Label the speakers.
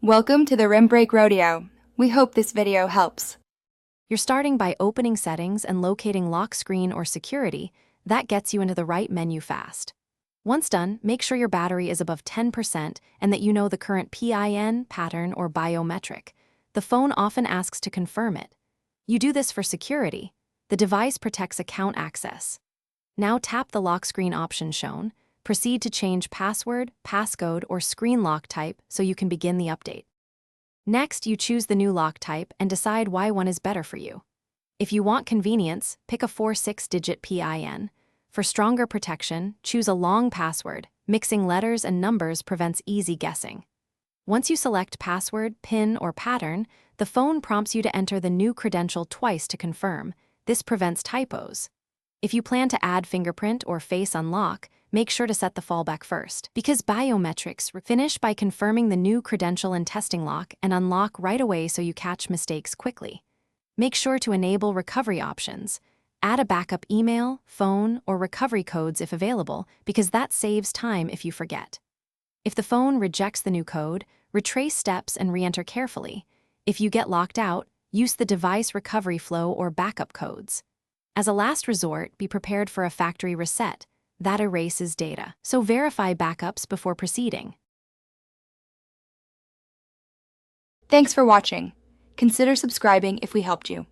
Speaker 1: Welcome to the Rim Break Rodeo. We hope this video helps.
Speaker 2: You're starting by opening Settings and locating Lock Screen or Security. That gets you into the right menu fast. Once done, make sure your battery is above 10% and that you know the current PIN, pattern, or biometric. The phone often asks to confirm it. You do this for security. The device protects account access. Now tap the lock screen option shown. Proceed to change password, passcode, or screen lock type so you can begin the update. Next, you choose the new lock type and decide why one is better for you. If you want convenience, pick a 4-6-digit PIN. For stronger protection, choose a long password. Mixing letters and numbers prevents easy guessing. Once you select password, PIN, or pattern, the phone prompts you to enter the new credential twice to confirm. This prevents typos. If you plan to add fingerprint or face unlock, make sure to set the fallback first, because biometrics finish by confirming the new credential and testing lock and unlock right away so you catch mistakes quickly. Make sure to enable recovery options. Add a backup email, phone, or recovery codes if available, because that saves time if you forget. If the phone rejects the new code, retrace steps and re-enter carefully. If you get locked out, use the device recovery flow or backup codes. As a last resort, be prepared for a factory reset. That erases data, so verify backups before proceeding.
Speaker 1: Thanks for watching. Consider subscribing if we helped you.